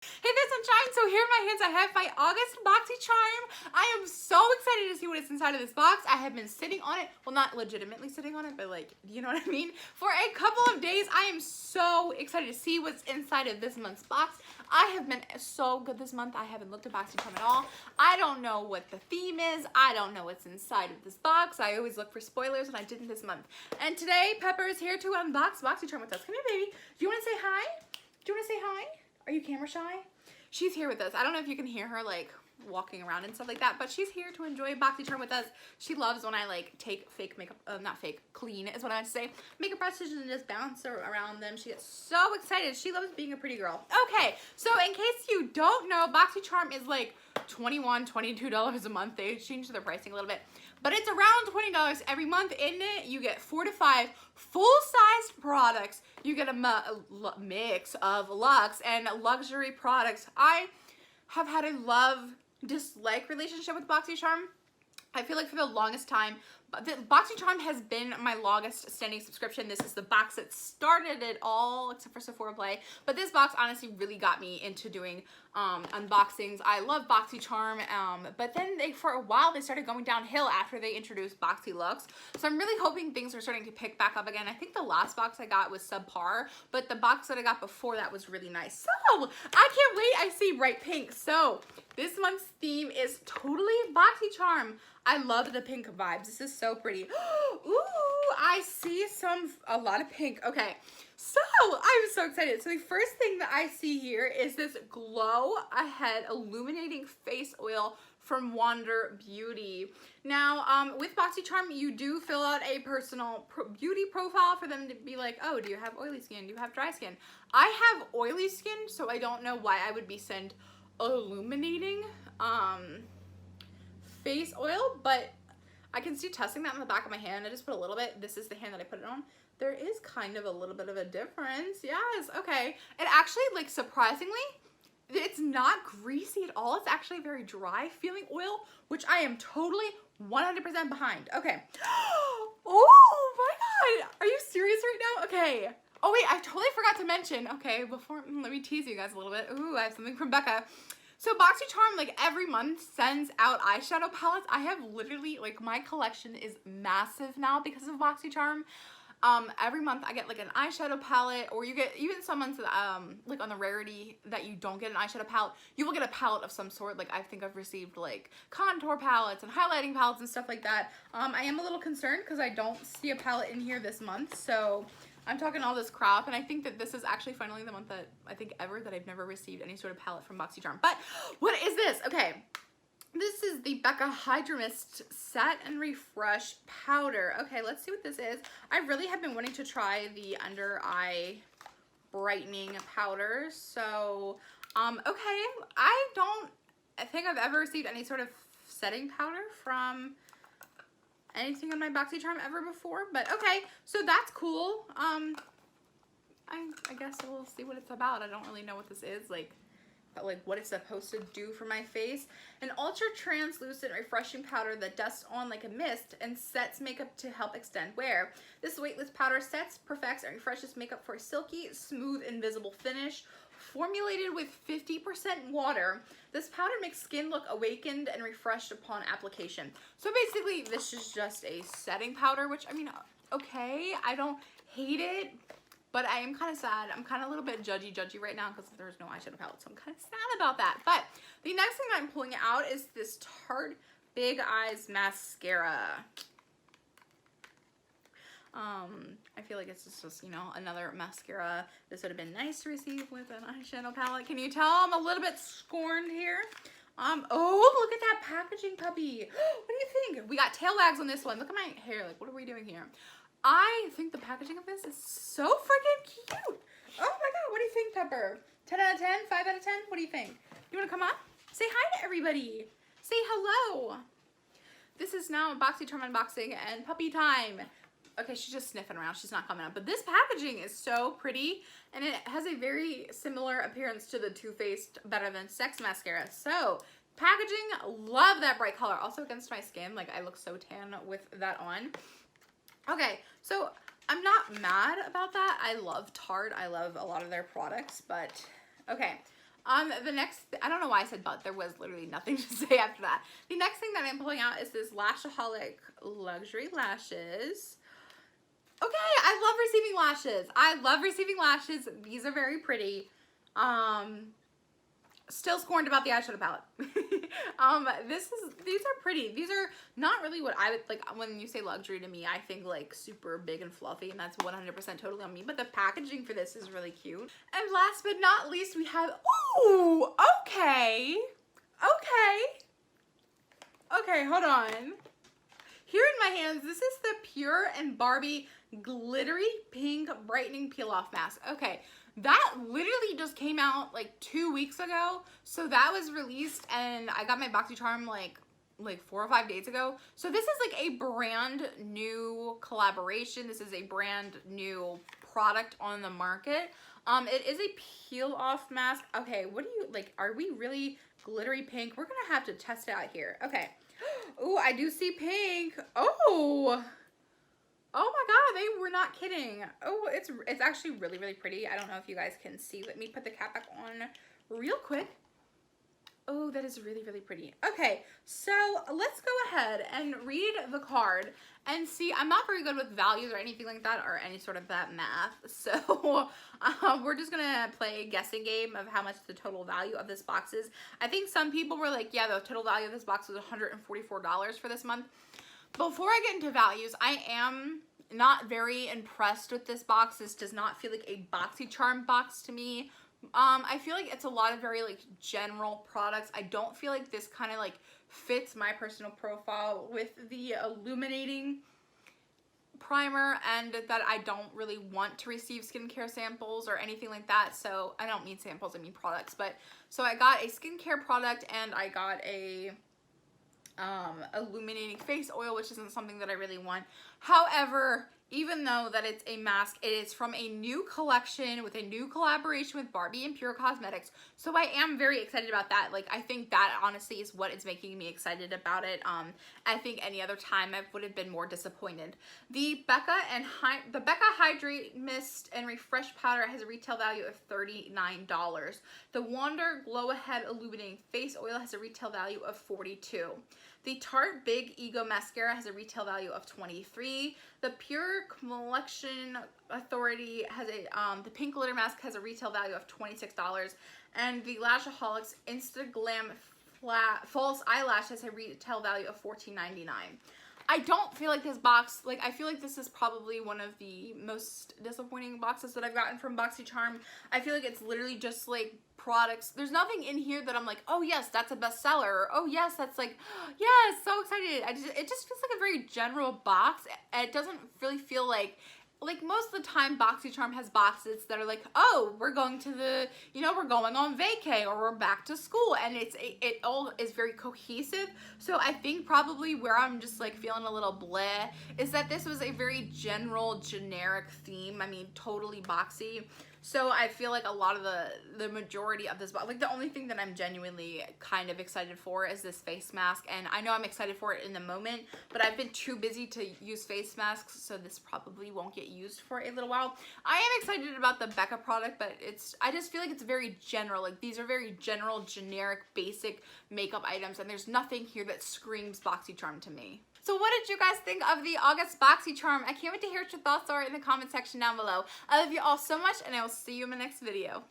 Hey guys, I'm Shine. So here in my hands I have my August Boxycharm. I am so excited to see what is inside of this box. I have been sitting on it, well not legitimately sitting on it, but like, you know what I mean? For a couple of days. I am so excited to see what's inside of this month's box. I have been so good this month. I haven't looked at Boxycharm at all. I don't know what the theme is. I don't know what's inside of this box. I always look for spoilers and I didn't this month. And today Pepper is here to unbox Boxycharm with us. Come here, baby. Do you want to say hi? Do you want to say hi? Are you camera shy? She's here with us. I don't know if you can hear her like walking around and stuff like that, but she's here to enjoy Boxycharm with us. She loves when I like take fake makeup, not fake, clean is what I meant to say, makeup brushes and just bounce around them. She gets so excited. She loves being a pretty girl. Okay, so in case you don't know, Boxycharm is like $21, $22 a month. They changed their pricing a little bit, but it's around $20 every month. In it, you get 4 to 5 full-sized products. You get a mix of luxe and luxury products. I have had a love-dislike relationship with Boxycharm. I feel like for the longest time, Boxycharm has been my longest standing subscription. This is the box that started it all, except for Sephora Play. But this box honestly really got me into doing unboxings. I love Boxycharm, but then for a while they started going downhill after they introduced BoxyLuxe. So I'm really hoping things are starting to pick back up again. I think the last box I got was subpar, but the box that I got before that was really nice. So I can't wait. I see bright pink. So this month's theme is totally Boxycharm. I love the pink vibes. This is so pretty. Ooh, I see a lot of pink. Okay, so I'm so excited. So the first thing that I see here is this Glow Ahead Illuminating Face Oil from Wander Beauty. Now, with Boxycharm, you do fill out a personal beauty profile for them to be like, oh, do you have oily skin? Do you have dry skin? I have oily skin, so I don't know why I would be sent illuminating face oil, but I can see testing that on the back of my hand. I just put a little bit. This is the hand that I put it on. There is kind of a little bit of a difference. Yes, okay. It actually, like, surprisingly, it's not greasy at all. It's actually a very dry feeling oil, which I am totally 100% behind. Okay. Oh my God. Are you serious right now? Okay. Oh wait, I totally forgot to mention. Okay, let me tease you guys a little bit. Ooh, I have something from Becca. So Boxycharm, like, every month sends out eyeshadow palettes. I have literally, like, my collection is massive now because of Boxycharm. Every month I get, like, an eyeshadow palette, or you get, even some months, like, on the rarity that you don't get an eyeshadow palette, you will get a palette of some sort. Like, I think I've received, like, contour palettes and highlighting palettes and stuff like that. I am a little concerned because I don't see a palette in here this month, so I'm talking all this crap, and I think that this is actually finally the month that I think ever that I've never received any sort of palette from Boxycharm. But what is this? Okay, this is the Becca Hydro Mist Set and Refresh Powder. Okay, let's see what this is. I really have been wanting to try the under eye brightening powder. So, okay, I don't think I've ever received any sort of setting powder from anything on my Boxycharm ever before, but okay, so that's cool. I guess we'll see what it's about. I don't really know what this is, like what it's supposed to do for my face. An ultra translucent refreshing powder that dusts on like a mist and sets makeup to help extend wear. This weightless powder sets, perfects, and refreshes makeup for a silky, smooth, invisible finish. Formulated with 50% water, this powder makes skin look awakened and refreshed upon application. So basically, this is just a setting powder, which, I mean, okay, I don't hate it, but I am kind of sad. I'm kind of a little bit judgy right now because there's no eyeshadow palette, so I'm kind of sad about that. But the next thing I'm pulling out is this Tarte Big Eyes Mascara. I feel like it's just, you know, another mascara. This would have been nice to receive with an eyeshadow palette. Can you tell I'm a little bit scorned here? Oh, look at that packaging, puppy. What do you think? We got tail wags on this one. Look at my hair. Like, what are we doing here? I think the packaging of this is so freaking cute. Oh my God, what do you think, Pepper? 10 out of 10? 5 out of 10? What do you think? You want to come up? Say hi to everybody. Say hello. This is now Boxycharm unboxing and puppy time. Okay, she's just sniffing around. She's not coming up. But this packaging is so pretty, and it has a very similar appearance to the Too Faced Better Than Sex mascara. So, packaging, love that bright color. Also against my skin, like I look so tan with that on. Okay, so I'm not mad about that. I love Tarte. I love a lot of their products, but okay. The next, I don't know why I said but, there was literally nothing to say after that. The next thing that I'm pulling out is this Lashaholic Luxury Lashes. Okay, I love receiving lashes. I love receiving lashes. These are very pretty. Still scorned about the eyeshadow palette. These are pretty. These are not really what I would, like, when you say luxury to me, I think like super big and fluffy, and that's 100% totally on me, but the packaging for this is really cute. And last but not least, we have, ooh, okay. Okay, hold on. Here in my hands, this is the Pure and Barbie Glittery Pink Brightening Peel-Off Mask. Okay, that literally just came out like 2 weeks ago. So that was released and I got my Boxycharm like 4 or 5 days ago. So this is like a brand new collaboration. This is a brand new product on the market. It is a peel-off mask. Okay, what do you, like, are we really glittery pink? We're gonna have to test it out here. Okay. Oh, I do see pink. Oh my god, they were not kidding. Oh, it's actually really, really pretty. I don't know if you guys can see. Let me put the cap back on real quick. Oh, that is really, really pretty. Okay, so let's go ahead and read the card and see. I'm not very good with values or anything like that, or any sort of that math. So we're just gonna play a guessing game of how much the total value of this box is. I think some people were like, yeah, the total value of this box was $144 for this month. Before I get into values, I am not very impressed with this box. This does not feel like a Boxycharm box to me. I feel like it's a lot of very like general products. I don't feel like this kind of like fits my personal profile with the illuminating primer, and that I don't really want to receive skincare samples or anything like that. So I don't mean samples, I mean products. But so I got a skincare product and I got a illuminating face oil, which isn't something that I really want. However, even though that it's a mask, it is from a new collection with a new collaboration with Barbie and Pure Cosmetics. So I am very excited about that. Like, I think that honestly is what is making me excited about it. I think any other time I would have been more disappointed. The Becca Hydrate Mist and Refresh Powder has a retail value of $39. The Wander Glow Ahead Illuminating Face Oil has a retail value of $42. The Tarte Big Ego Mascara has a retail value of $23. The Pure Collection Authority has a, the Pink Glitter Mask has a retail value of $26. And the Lashaholics Insta Glam False Eyelash has a retail value of $14.99. I don't feel like this box, like, I feel like this is probably one of the most disappointing boxes that I've gotten from Boxycharm. I feel like it's literally just like products. There's nothing in here that I'm like, oh yes, that's a bestseller, or oh yes, that's like, yes, so excited. It just feels like a very general box. It doesn't really feel like most of the time Boxycharm has boxes that are like, oh, we're going to the, you know, we're going on vacay, or we're back to school, and it all is very cohesive. So I think probably where I'm just like feeling a little bleh is that this was a very general, generic theme. I mean, totally boxy. So I feel like a lot of the majority of this box, like the only thing that I'm genuinely kind of excited for is this face mask. And I know I'm excited for it in the moment, but I've been too busy to use face masks, so this probably won't get used for a little while. I am excited about the Becca product, but I just feel like it's very general. Like, these are very general, generic, basic makeup items, and there's nothing here that screams Boxycharm to me. So what did you guys think of the August Boxycharm? I can't wait to hear what your thoughts are in the comment section down below. I love you all so much, and I will see you in my next video.